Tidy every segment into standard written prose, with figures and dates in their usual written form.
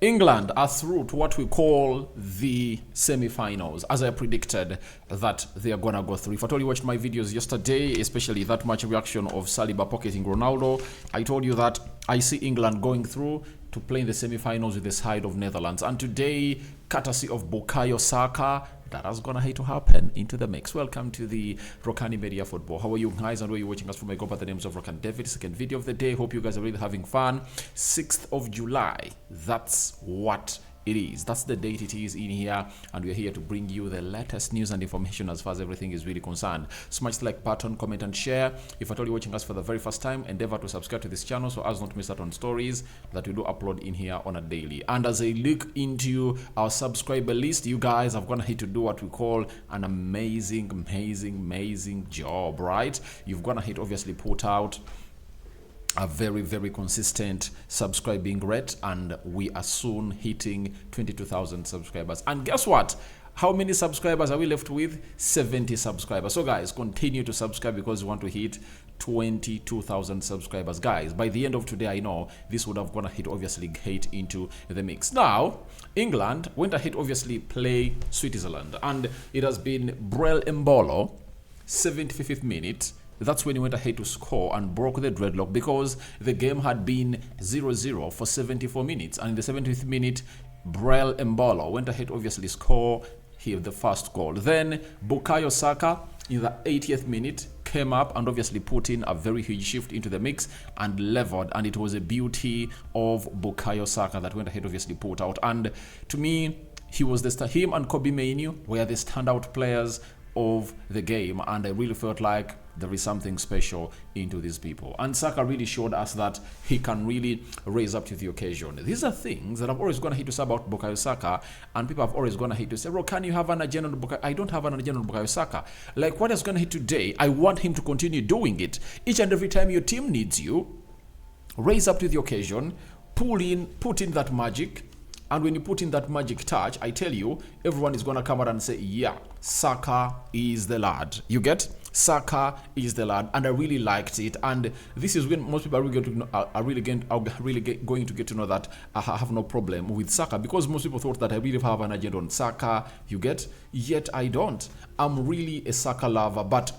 England are through to what we call the semi-finals, as I predicted that they are gonna go through. If at all you watched my videos yesterday, especially that match reaction of Saliba pocketing Ronaldo, I told you that I see England going through to play in the semi-finals with the side of Netherlands. And today, courtesy of Bukayo Saka, that is gonna have to happen into the mix. Welcome to the Rokani Media Football. How are you guys and where are you watching us from? I go by the names of Rokani David. Second video of the day. Hope you guys are really having fun. 6th of July. That's what it is. That's the date it is in here, and we're here to bring you the latest news and information as far as everything is really concerned. Smash the like button, comment and share. If at all you're watching us for the very first time, endeavor to subscribe to this channel so as not to miss out on stories that we do upload in here on a daily. And as I look into our subscriber list, you guys have gonna have to do what we call an amazing job, right? You've gonna have to obviously put out a very consistent subscribing rate, and we are soon hitting 22,000 subscribers. And guess what? How many subscribers are we left with? 70 subscribers. So guys, continue to subscribe because we want to hit 22,000 subscribers. Guys, by the end of today, I know this would have gonna hit obviously into the mix. Now, England went ahead obviously play Switzerland, and it has been Brel Embolo, 75th minute. That's when he went ahead to score and broke the dreadlock, because the game had been 0-0 for 74 minutes. And in the 70th minute, Brel Embolo went ahead to obviously score here the first goal. Then Bukayo Saka in the 80th minute came up and obviously put in a very huge shift into the mix and leveled. And it was a beauty of Bukayo Saka that went ahead obviously put out. And to me, he was him and Kobe Mainoo were the standout players of the game, and I really felt like there is something special into these people. And Saka really showed us that he can really raise up to the occasion. These are things that I've always gonna hate to say about Bukayo Saka, and people have always gonna hate to say, can you have an agenda on Bukayo? I don't have an agenda on Bukayo Saka. Like what is gonna hit today, I want him to continue doing it. Each and every time your team needs you, raise up to the occasion, put in that magic. And when you put in that magic touch, I tell you, everyone is going to come out and say, yeah, Saka is the lad. You get? Saka is the lad. And I really liked it. And this is when most people are really going to get to know that I have no problem with Saka. Because most people thought that I really have an agenda on Saka. You get? Yet I don't. I'm really a Saka lover. But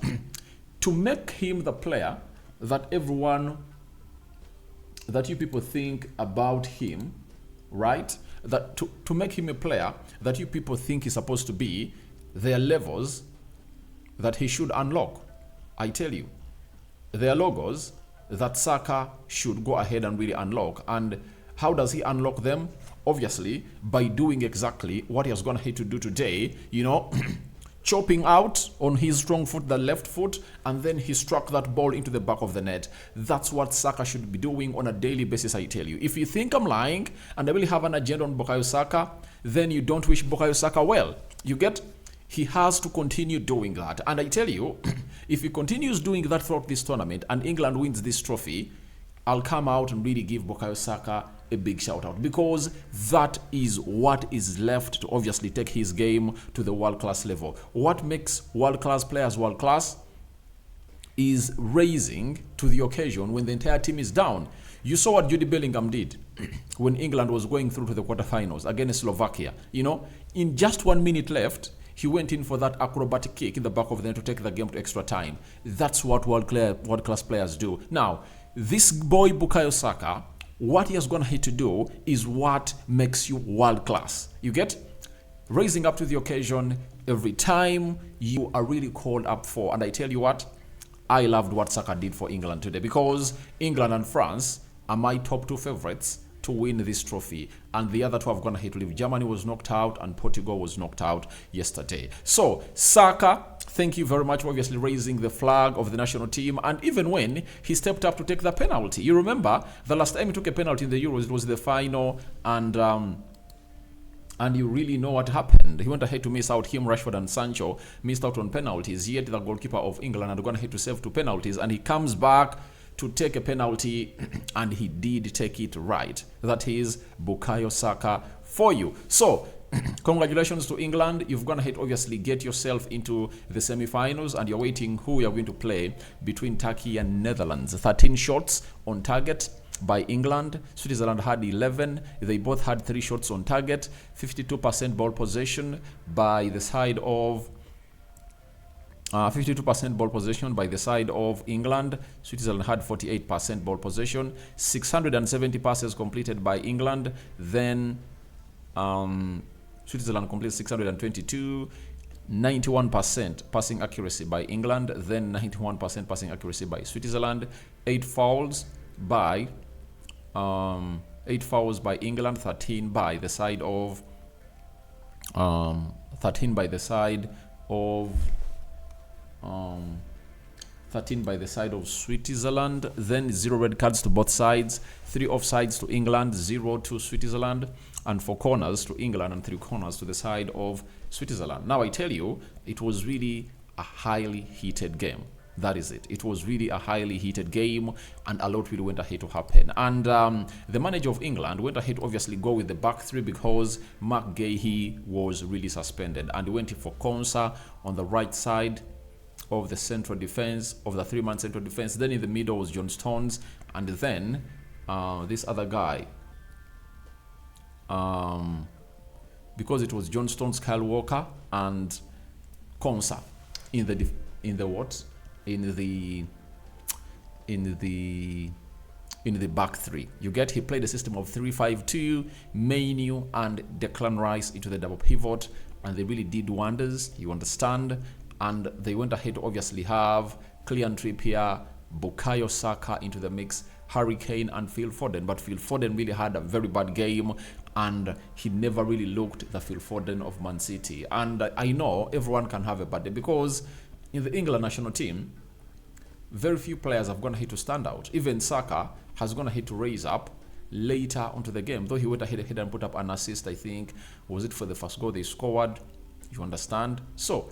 to make him the player that you people think about him, right? That to make him a player that you people think he's supposed to be, there are levels that he should unlock. I tell you, there are logos that Saka should go ahead and really unlock. And how does he unlock them? Obviously, by doing exactly what he has gone ahead to do today, you know, chopping out on his strong foot, the left foot, and then he struck that ball into the back of the net. That's what Saka should be doing on a daily basis, I tell you. If you think I'm lying and I really have an agenda on Bukayo Saka, then you don't wish Bukayo Saka well. You get? He has to continue doing that. And I tell you, if he continues doing that throughout this tournament and England wins this trophy, I'll come out and really give Bukayo Saka a big shout out, because that is what is left to obviously take his game to the world-class level. What makes world-class players world-class is raising to the occasion when the entire team is down. You saw what Jude Bellingham did when England was going through to the quarterfinals against Slovakia. You know, in just 1 minute left, he went in for that acrobatic kick in the back of the net to take the game to extra time. That's what world-class players do. Now, this boy Bukayo Saka, what he has gone ahead to do is what makes you world-class. You get? Raising up to the occasion every time you are really called up for. And I tell you what, I loved what Saka did for England today, because England and France are my top 2 favorites to win this trophy, and the other 2 have gone ahead to leave. Germany was knocked out and Portugal was knocked out yesterday. So Saka, thank you very much for obviously raising the flag of the national team. And even when he stepped up to take the penalty, you remember the last time he took a penalty in the Euros, it was the final, and you really know what happened. He went ahead to miss out. Him, Rashford and Sancho missed out on penalties, yet the goalkeeper of England had gone ahead to save 2 penalties, and he comes back to take a penalty, and he did take it right. That is Bukayo Saka for you. So congratulations to England. You've gone ahead obviously get yourself into the semi-finals, and you're waiting who you're going to play between Turkey and Netherlands. 13 shots on target, by England. Switzerland had 11. They both had 3 shots on target. 52% ball possession by the side of 52% ball possession by the side of England. Switzerland had 48% ball possession. 670 passes completed by England. Then Switzerland completed 622. 91% passing accuracy by England. Then 91% passing accuracy by Switzerland. 8 fouls by England. 13 by the side of 13 by the side of Switzerland. Then 0 red cards to both sides, 3 offsides to England, 0 to Switzerland, and 4 corners to England and 3 corners to the side of Switzerland. Now I tell you, it was really a highly heated game. That is it. It was really a highly heated game, and a lot really went ahead to happen. And the manager of England went ahead to obviously go with the back 3 because Mark Gahey was really suspended, and he went for Konsa on the right side of the central defense, of the 3-man central defense. Then in the middle was John Stones, and then this other guy, because it was John Stones, Kyle Walker, and Konsa in the back 3. You get, he played a system of 3-5-2, Mainu and Declan Rice into the double pivot, and they really did wonders, you understand. And they went ahead to obviously have Kylian Trippier, Bukayo, Saka into the mix, Harry Kane and Phil Foden. But Phil Foden really had a very bad game, and he never really looked the Phil Foden of Man City. And I know everyone can have a bad day, because in the England national team, very few players have gone ahead to stand out. Even Saka has gone ahead to raise up later onto the game, though he went ahead and put up an assist, I think. Was it for the first goal they scored? You understand? So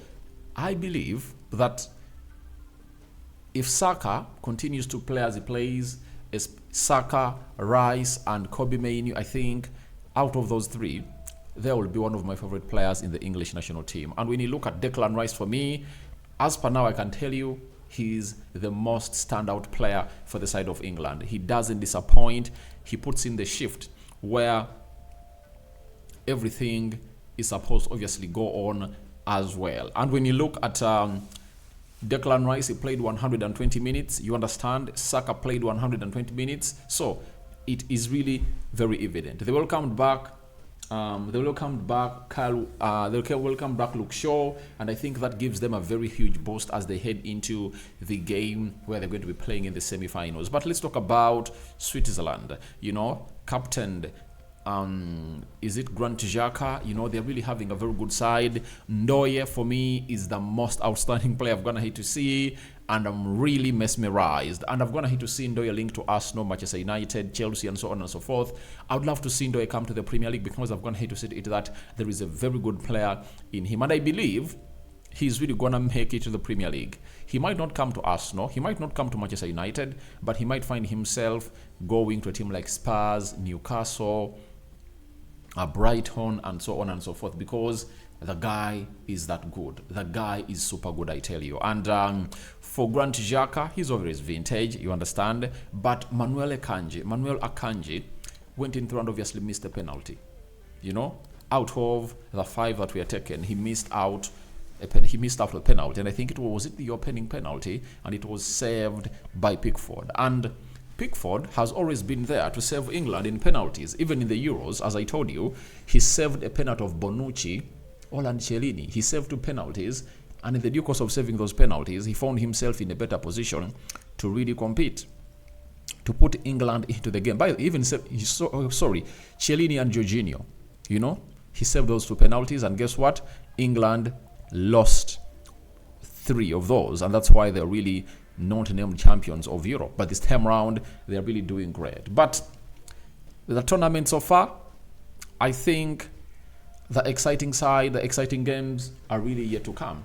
I believe that if Saka continues to play as he plays, as Saka, Rice, and Kobe Mainu, I think out of those 3, there will be one of my favorite players in the English national team. And when you look at Declan Rice, for me, as per now, I can tell you he's the most standout player for the side of England. He doesn't disappoint. He puts in the shift where everything is supposed to obviously go on as well. And when you look at Declan Rice, he played 120 minutes. You understand? Saka played 120 minutes. So it is really very evident. They welcomed back Luke Shaw, and I think that gives them a very huge boost as they head into the game where they're going to be playing in the semi-finals. But let's talk about Switzerland. You know, captained is it Grant Xhaka? You know, they're really having a very good side. Ndoye, for me, is the most outstanding player I've gone ahead to see, and I'm really mesmerized. And I've gone ahead to see Ndoye linked to Arsenal, Manchester United, Chelsea, and so on and so forth. I would love to see Ndoye come to the Premier League, because I've gone ahead to see it that there is a very good player in him, and I believe he's really gonna make it to the Premier League. He might not come to Arsenal, he might not come to Manchester United, but he might find himself going to a team like Spurs, Newcastle, Brighton, and so on and so forth, because the guy is that good. The guy is super good, I tell you. And for Grant Xhaka, he's over his vintage, you understand. But Manuel Akanji went in through and obviously missed a penalty. You know, out of the 5 that were taken, he missed out a penalty, and I think it was the opening penalty, and it was saved by Pickford. And Pickford has always been there to save England in penalties. Even in the Euros, as I told you, he saved a penalty of Bonucci, and Chiellini. He saved 2 penalties, and in the due course of saving those penalties, he found himself in a better position to really compete, to put England into the game. Chiellini and Jorginho, you know, he saved those 2 penalties, and guess what? England lost 3 of those, and that's why they're really not named champions of Europe. But this time round, they're really doing great. But the tournament so far, I think the exciting side, the exciting games are really yet to come.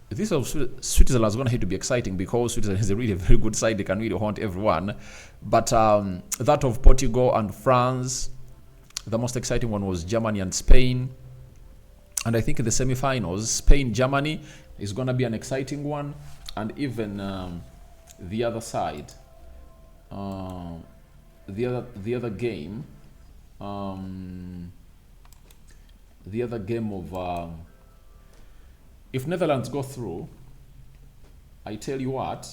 This of Switzerland is going to have to be exciting, because Switzerland is a really very good side. They can really haunt everyone. But that of Portugal and France, the most exciting one was Germany and Spain. And I think in the semi-finals, Spain-Germany is going to be an exciting one. And even the other side, the other game, the other game of if Netherlands go through, I tell you what,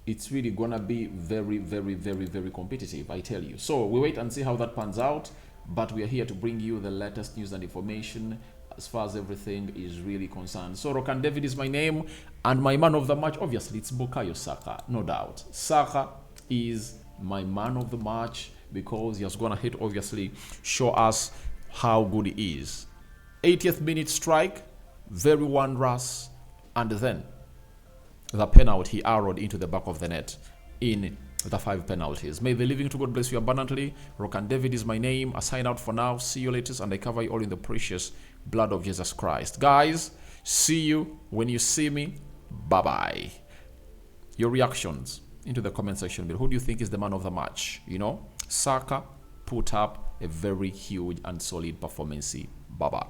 it's really gonna be very, very, very, very competitive, I tell you. So we wait and see how that pans out, but we are here to bring you the latest news and information as far as everything is really concerned. So Rokani David is my name, and my man of the match, obviously, it's Bukayo Saka, no doubt. Saka is my man of the match because he has gone ahead, obviously, show us how good he is. 80th minute strike, very wondrous, and then the penalty he arrowed into the back of the net in the 5 penalties. May the living to God bless you abundantly. Rokani David is my name. I sign out for now. See you later, and I cover you all in the precious blood of Jesus Christ. Guys, see you when you see me. Bye-bye. Your reactions into the comment section below. Who do you think is the man of the match? You know, Saka put up a very huge and solid performance. Bye-bye.